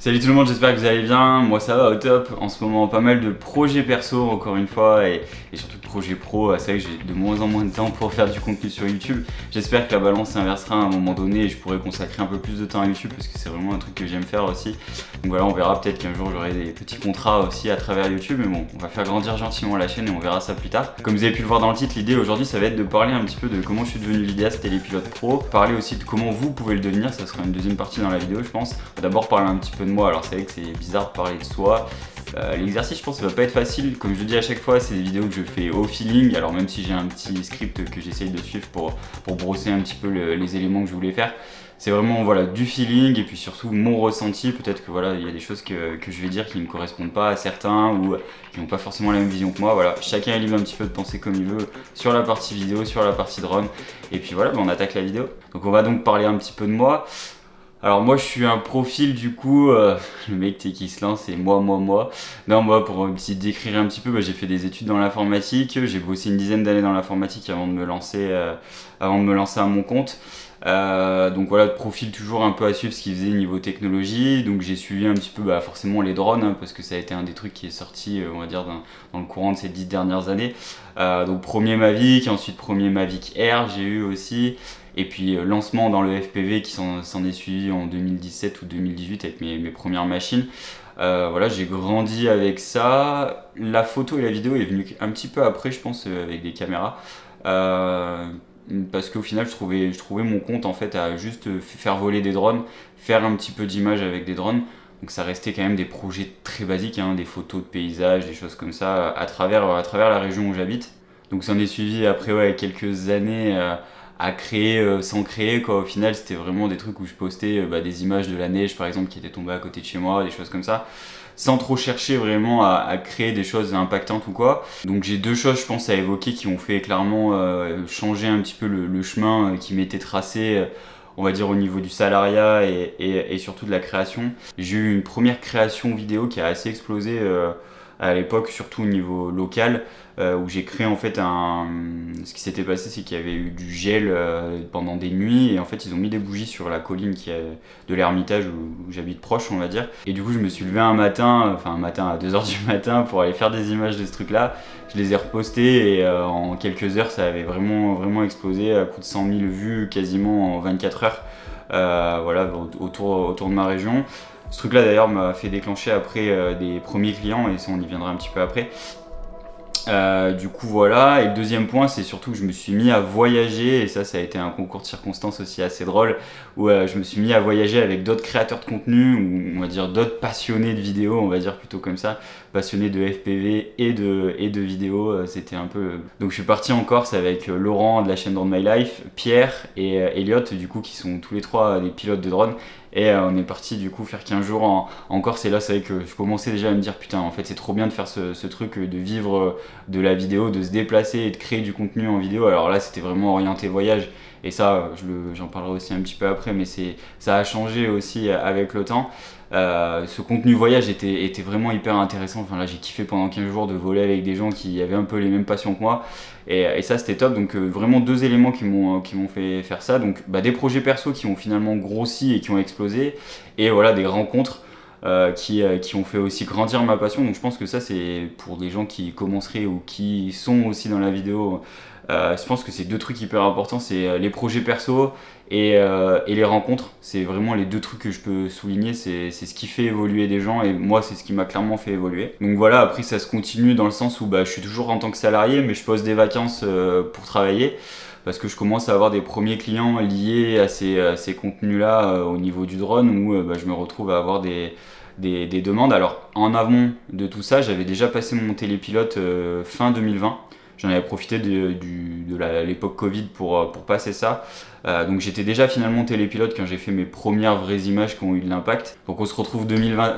Salut tout le monde, j'espère que vous allez bien. Moi ça va au top. En ce moment, pas mal de projets perso encore une fois et surtout de projets pro. C'est vrai que j'ai de moins en moins de temps pour faire du contenu sur YouTube. J'espère que la balance s'inversera à un moment donné et je pourrai consacrer un peu plus de temps à YouTube parce que c'est vraiment un truc que j'aime faire aussi. Donc voilà, on verra, peut-être qu'un jour j'aurai des petits contrats aussi à travers YouTube. Mais bon, on va faire grandir gentiment la chaîne et on verra ça plus tard. Comme vous avez pu le voir dans le titre, l'idée aujourd'hui ça va être de parler un petit peu de comment je suis devenu vidéaste télépilote pro. Parler aussi de comment vous pouvez le devenir, ça sera une deuxième partie dans la vidéo je pense. On va d'abord parler un petit peu de moi. Alors c'est vrai que c'est bizarre de parler de soi. L'exercice je pense ça va pas être facile, comme je le dis à chaque fois, c'est des vidéos que je fais au feeling, alors même si j'ai un petit script que j'essaye de suivre pour brosser un petit peu les éléments que je voulais faire, c'est vraiment voilà, du feeling et puis surtout mon ressenti. Peut-être que voilà, il y a des choses que je vais dire qui ne correspondent pas à certains ou qui n'ont pas forcément la même vision que moi. Voilà, chacun est libre un petit peu de penser comme il veut sur la partie vidéo, sur la partie drone, et puis voilà, on attaque la vidéo. Donc on va donc parler un petit peu de moi. Alors moi je suis un profil du coup, le mec qui se lance et moi. Non, moi pour décrire un petit peu, j'ai fait des études dans l'informatique, j'ai bossé une dizaine d'années dans l'informatique avant de me lancer à mon compte. Donc voilà, profil toujours un peu à suivre ce qu'il faisait niveau technologie. Donc j'ai suivi un petit peu forcément les drones hein, parce que ça a été un des trucs qui est sorti on va dire dans le courant de ces 10 dernières années. Donc premier Mavic, ensuite premier Mavic Air j'ai eu aussi. Et puis lancement dans le FPV qui s'en est suivi en 2017 ou 2018 avec mes premières machines. Voilà, j'ai grandi avec ça. La photo et la vidéo est venue un petit peu après je pense avec des caméras. Parce qu'au final je trouvais mon compte en fait à juste faire voler des drones, faire un petit peu d'image avec des drones. Donc ça restait quand même des projets très basiques, hein, des photos de paysages, des choses comme ça à travers la région où j'habite. Donc ça en est suivi après ouais, quelques années à créer sans créer quoi. Au final c'était vraiment des trucs où je postais des images de la neige par exemple qui était tombée à côté de chez moi, des choses comme ça, sans trop chercher vraiment à créer des choses impactantes ou quoi. Donc j'ai deux choses je pense à évoquer qui ont fait clairement changer un petit peu le chemin qui m'était tracé on va dire au niveau du salariat et surtout de la création. J'ai eu une première création vidéo qui a assez explosé à l'époque, surtout au niveau local, où j'ai créé en fait ce qui s'était passé c'est qu'il y avait eu du gel pendant des nuits et en fait ils ont mis des bougies sur la colline qui est de l'Ermitage où j'habite proche on va dire, et du coup je me suis levé un matin à 2 h du matin pour aller faire des images de ce truc là. Je les ai repostées et en quelques heures ça avait vraiment explosé à coup de 100 000 vues quasiment en 24 heures voilà, autour de ma région. Ce truc là d'ailleurs m'a fait déclencher après des premiers clients et ça on y viendra un petit peu après. Du coup voilà, et le deuxième point c'est surtout que je me suis mis à voyager et ça a été un concours de circonstances aussi assez drôle où je me suis mis à voyager avec d'autres créateurs de contenu ou on va dire d'autres passionnés de vidéo, on va dire plutôt comme ça, passionnés de FPV et de vidéo, c'était un peu... Donc je suis parti en Corse avec Laurent de la chaîne Drone My Life, Pierre et Elliot du coup qui sont tous les trois des pilotes de drone. Et on est parti du coup faire 15 jours en Corse et là c'est vrai que je commençais déjà à me dire putain en fait c'est trop bien de faire ce truc de vivre de la vidéo, de se déplacer et de créer du contenu en vidéo. Alors là c'était vraiment orienté voyage et ça j'en parlerai aussi un petit peu après, mais ça a changé aussi avec le temps. Ce contenu voyage était vraiment hyper intéressant. Enfin là j'ai kiffé pendant 15 jours de voler avec des gens qui avaient un peu les mêmes passions que moi et ça c'était top. Donc vraiment deux éléments qui m'ont fait faire ça. Donc des projets perso qui ont finalement grossi et qui ont explosé, et voilà des rencontres qui ont fait aussi grandir ma passion. Donc je pense que ça c'est pour des gens qui commenceraient ou qui sont aussi dans la vidéo. Je pense que c'est deux trucs hyper importants, c'est les projets perso et les rencontres. C'est vraiment les deux trucs que je peux souligner, c'est ce qui fait évoluer des gens et moi c'est ce qui m'a clairement fait évoluer. Donc voilà, après ça se continue dans le sens où je suis toujours en tant que salarié mais je pose des vacances pour travailler parce que je commence à avoir des premiers clients liés à ces contenus là au niveau du drone où je me retrouve à avoir des demandes. Alors en amont de tout ça j'avais déjà passé mon télépilote fin 2020. J'en avais profité de l'époque Covid pour passer ça. Donc j'étais déjà finalement télépilote quand j'ai fait mes premières vraies images qui ont eu de l'impact. Donc on se retrouve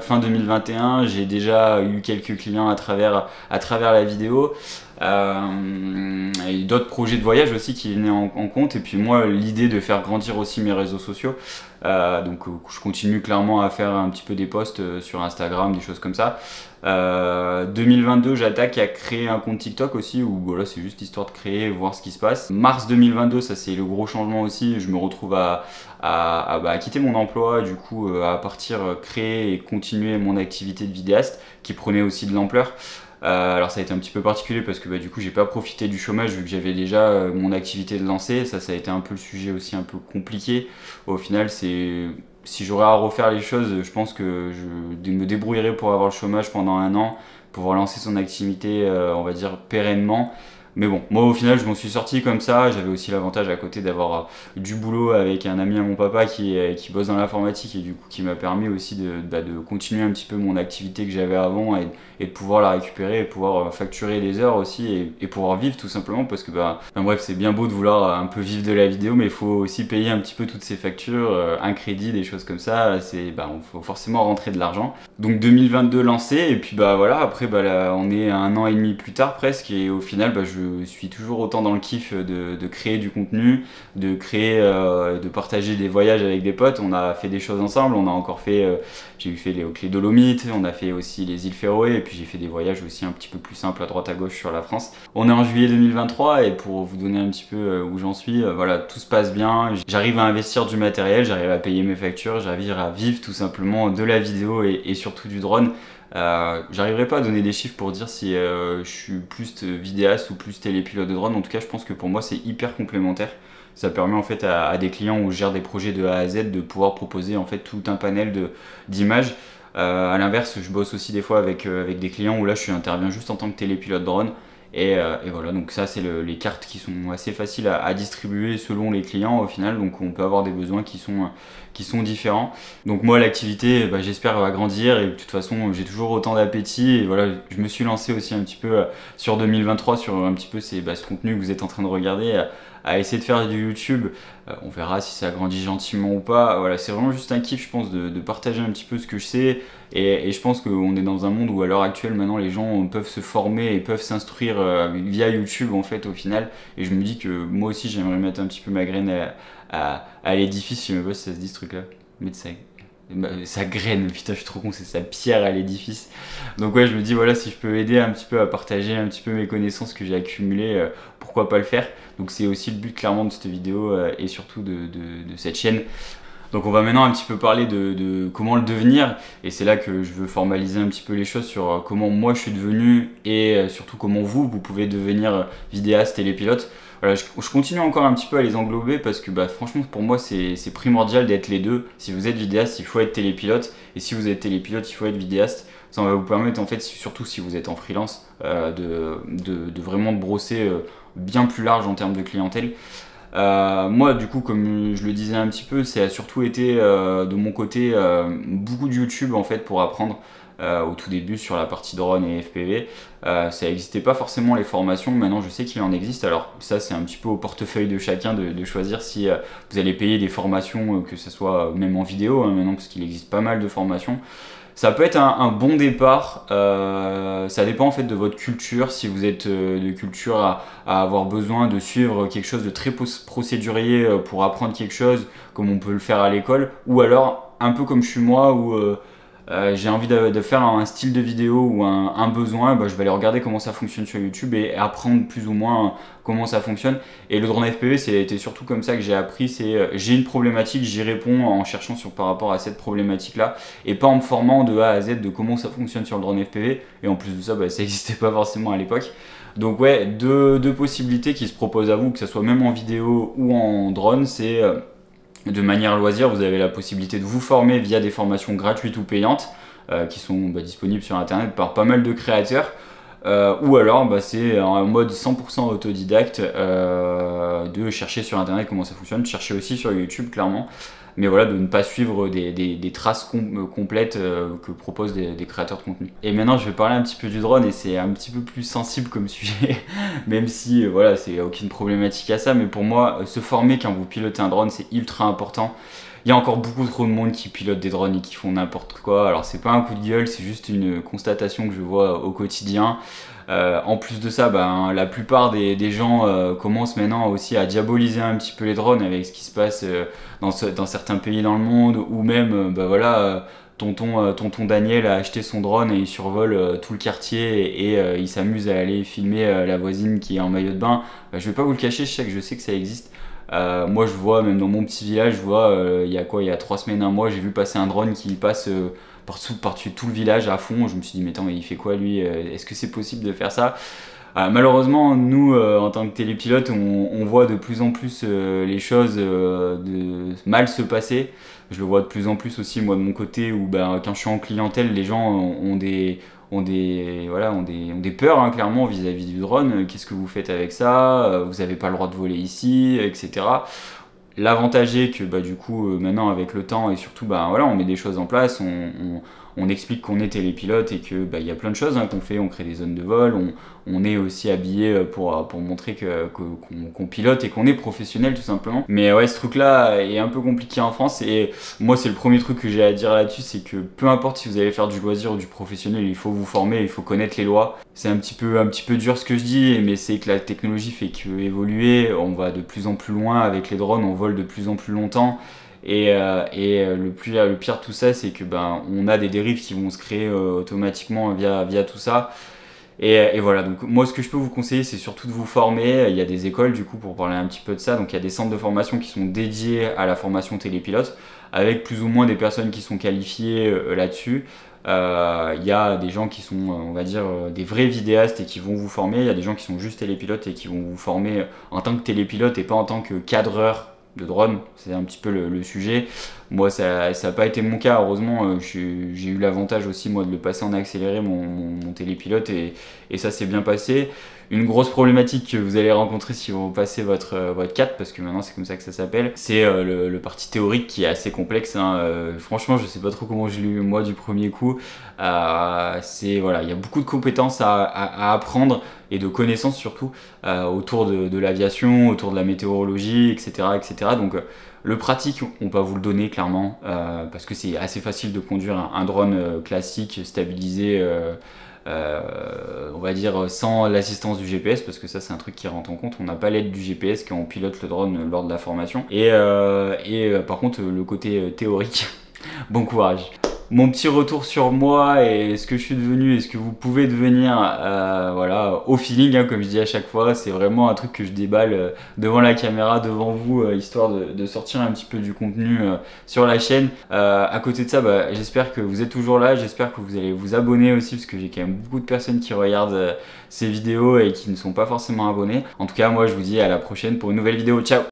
fin 2021, j'ai déjà eu quelques clients à travers la vidéo. Et d'autres projets de voyage aussi qui venaient en compte. Et puis moi l'idée de faire grandir aussi mes réseaux sociaux. Je continue clairement à faire un petit peu des posts sur Instagram, des choses comme ça. 2022, j'attaque à créer un compte TikTok aussi, où voilà, c'est juste histoire de créer, voir ce qui se passe. Mars 2022, ça c'est le gros changement aussi. Je me retrouve à quitter mon emploi, du coup à partir créer et continuer mon activité de vidéaste qui prenait aussi de l'ampleur. Alors ça a été un petit peu particulier parce que du coup j'ai pas profité du chômage vu que j'avais déjà mon activité de lancer. Ça a été un peu le sujet aussi un peu compliqué. Au final, si j'aurais à refaire les choses, je pense que je me débrouillerais pour avoir le chômage pendant 1 an, pouvoir lancer son activité, on va dire, pérennement. Mais bon, moi au final je m'en suis sorti comme ça. J'avais aussi l'avantage à côté d'avoir du boulot avec un ami à mon papa qui bosse dans l'informatique et du coup qui m'a permis aussi de continuer un petit peu mon activité que j'avais avant et de pouvoir la récupérer et pouvoir facturer des heures aussi et pouvoir vivre tout simplement parce que bref, c'est bien beau de vouloir un peu vivre de la vidéo, mais il faut aussi payer un petit peu toutes ces factures, un crédit, des choses comme ça. On faut forcément rentrer de l'argent. Donc 2022 lancé et puis voilà, après là, on est 1 an et demi plus tard presque et au final je suis toujours autant dans le kiff de créer du contenu, de créer, de partager des voyages avec des potes. On a fait des choses ensemble, on a encore fait, j'ai fait les Dolomites, on a fait aussi les îles Féroé et puis j'ai fait des voyages aussi un petit peu plus simples à droite à gauche sur la France. On est en juillet 2023 et pour vous donner un petit peu où j'en suis, voilà, tout se passe bien. J'arrive à investir du matériel, j'arrive à payer mes factures, j'arrive à vivre tout simplement de la vidéo et surtout du drone. J'arriverai pas à donner des chiffres pour dire si je suis plus vidéaste ou plus télépilote de drone. En tout cas, je pense que pour moi, c'est hyper complémentaire. Ça permet en fait à des clients où je gère des projets de A à Z de pouvoir proposer en fait tout un panel d'images. À l'inverse, je bosse aussi des fois avec des clients où là, j'interviens juste en tant que télépilote drone. Et voilà, donc ça c'est les cartes qui sont assez faciles à distribuer selon les clients au final, donc on peut avoir des besoins qui sont différents. Donc moi l'activité, j'espère va grandir et de toute façon j'ai toujours autant d'appétit et voilà, je me suis lancé aussi un petit peu sur 2023 sur un petit peu ce contenu que vous êtes en train de regarder, à essayer de faire du YouTube. On verra si ça grandit gentiment ou pas. Voilà, c'est vraiment juste un kiff, je pense, de partager un petit peu ce que je sais. Et je pense qu'on est dans un monde où à l'heure actuelle, maintenant, les gens peuvent se former et peuvent s'instruire via YouTube, en fait, au final. Et je me dis que moi aussi, j'aimerais mettre un petit peu ma graine à l'édifice. Je sais même pas si ça se dit ce truc-là. Mettre sa graine, putain, je suis trop con, c'est sa pierre à l'édifice. Donc ouais, je me dis voilà, si je peux aider un petit peu à partager un petit peu mes connaissances que j'ai accumulées, pourquoi pas le faire. Donc c'est aussi le but clairement de cette vidéo et surtout de cette chaîne. Donc on va maintenant un petit peu parler de comment le devenir et c'est là que je veux formaliser un petit peu les choses sur comment moi je suis devenu et surtout comment vous pouvez devenir vidéaste, télépilote. Voilà, je continue encore un petit peu à les englober parce que franchement pour moi c'est primordial d'être les deux. Si vous êtes vidéaste, il faut être télépilote et si vous êtes télépilote, il faut être vidéaste. Ça va vous permettre en fait, surtout si vous êtes en freelance, de vraiment brosser bien plus large en termes de clientèle. Moi du coup comme je le disais un petit peu, ça a surtout été de mon côté beaucoup de YouTube en fait pour apprendre. Au tout début sur la partie drone et FPV, ça n'existait pas forcément les formations, maintenant je sais qu'il en existe, alors ça c'est un petit peu au portefeuille de chacun de choisir si vous allez payer des formations, que ce soit même en vidéo maintenant parce qu'il existe pas mal de formations. Ça peut être un bon départ, ça dépend en fait de votre culture, si vous êtes de culture à avoir besoin de suivre quelque chose de très procédurier pour apprendre quelque chose comme on peut le faire à l'école, ou alors un peu comme je suis moi où j'ai envie de faire un style de vidéo ou un besoin, je vais aller regarder comment ça fonctionne sur YouTube et apprendre plus ou moins comment ça fonctionne. Et le drone FPV, c'était surtout comme ça que j'ai appris, j'ai une problématique, j'y réponds en cherchant par rapport à cette problématique-là et pas en me formant de A à Z de comment ça fonctionne sur le drone FPV. Et en plus de ça, ça n'existait pas forcément à l'époque. Donc ouais, deux possibilités qui se proposent à vous, que ce soit même en vidéo ou en drone, c'est de manière loisir, vous avez la possibilité de vous former via des formations gratuites ou payantes qui sont disponibles sur internet par pas mal de créateurs. Ou alors c'est en mode 100% autodidacte de chercher sur internet comment ça fonctionne, de chercher aussi sur YouTube clairement, mais voilà, de ne pas suivre des traces complètes que proposent des créateurs de contenu. Et maintenant je vais parler un petit peu du drone et c'est un petit peu plus sensible comme sujet, même si voilà, c'est aucune problématique à ça, mais pour moi se former quand vous pilotez un drone c'est ultra important. Il y a encore beaucoup trop de monde qui pilote des drones et qui font n'importe quoi. Alors c'est pas un coup de gueule, c'est juste une constatation que je vois au quotidien. En plus de ça, ben, la plupart des gens commencent maintenant aussi à diaboliser un petit peu les drones avec ce qui se passe dans certains pays dans le monde, ou même, ben voilà, tonton Daniel a acheté son drone et il survole tout le quartier et il s'amuse à aller filmer la voisine qui est en maillot de bain. Je vais pas vous le cacher, je sais que ça existe. Moi je vois, même dans mon petit village, je vois, il y a quoi, il y a 3 semaines, un mois, j'ai vu passer un drone qui passe par-dessus tout le village à fond. Je me suis dit, mais attends, mais il fait quoi lui? Est-ce que c'est possible de faire ça? Malheureusement, nous, en tant que télépilote, on voit de plus en plus les choses mal se passer. Je le vois de plus en plus aussi, moi, de mon côté, où ben, quand je suis en clientèle, les gens ont des peurs, hein, clairement, vis-à-vis du drone. Qu'est-ce que vous faites avec ça? Vous n'avez pas le droit de voler ici, etc. L'avantage est que bah, du coup, maintenant, avec le temps et surtout, bah, voilà, on met des choses en place, on explique qu'on est télépilote et que bah, y a plein de choses qu'on fait, on crée des zones de vol, on est aussi habillé pour montrer qu'on pilote et qu'on est professionnel tout simplement. Mais ouais, ce truc-là est un peu compliqué en France et moi, c'est le premier truc que j'ai à dire là-dessus, c'est que peu importe si vous allez faire du loisir ou du professionnel, il faut vous former, il faut connaître les lois. C'est un petit peu dur ce que je dis, mais c'est que la technologie fait que évoluer, on va de plus en plus loin avec les drones, on vole de plus en plus longtemps. Le pire de tout ça, c'est que ben, on a des dérives qui vont se créer automatiquement via tout ça. Et voilà, donc moi ce que je peux vous conseiller, c'est surtout de vous former. Il y a des écoles du coup pour parler un petit peu de ça. Donc il y a des centres de formation qui sont dédiés à la formation télépilote, avec plus ou moins des personnes qui sont qualifiées là-dessus. Il y a des gens qui sont, on va dire, des vrais vidéastes et qui vont vous former. Il y a des gens qui sont juste télépilotes et qui vont vous former en tant que télépilote et pas en tant que cadreur de drone. C'est un petit peu le sujet. Moi, ça n'a pas été mon cas. Heureusement, j'ai eu l'avantage aussi, moi, de le passer en accéléré, mon télépilote, et ça s'est bien passé. Une grosse problématique que vous allez rencontrer si vous passez votre 4, parce que maintenant c'est comme ça que ça s'appelle, c'est le parti théorique qui est assez complexe. Hein. Franchement, je sais pas trop comment je l'ai eu moi du premier coup. Voilà, il y a beaucoup de compétences à apprendre et de connaissances surtout autour de l'aviation, autour de la météorologie, etc. etc. Donc le pratique, on peut vous le donner clairement, parce que c'est assez facile de conduire un drone classique, stabilisé, on va dire sans l'assistance du GPS, parce que ça c'est un truc qui rentre en compte. On n'a pas l'aide du GPS quand on pilote le drone lors de la formation. Par contre, le côté théorique, bon courage. Mon petit retour sur moi et ce que je suis devenu et ce que vous pouvez devenir, voilà, au feeling, hein, comme je dis à chaque fois, c'est vraiment un truc que je déballe devant la caméra, devant vous, histoire de sortir un petit peu du contenu sur la chaîne. À côté de ça, bah, j'espère que vous êtes toujours là, j'espère que vous allez vous abonner aussi, parce que j'ai quand même beaucoup de personnes qui regardent ces vidéos et qui ne sont pas forcément abonnés. En tout cas, moi je vous dis à la prochaine pour une nouvelle vidéo, ciao!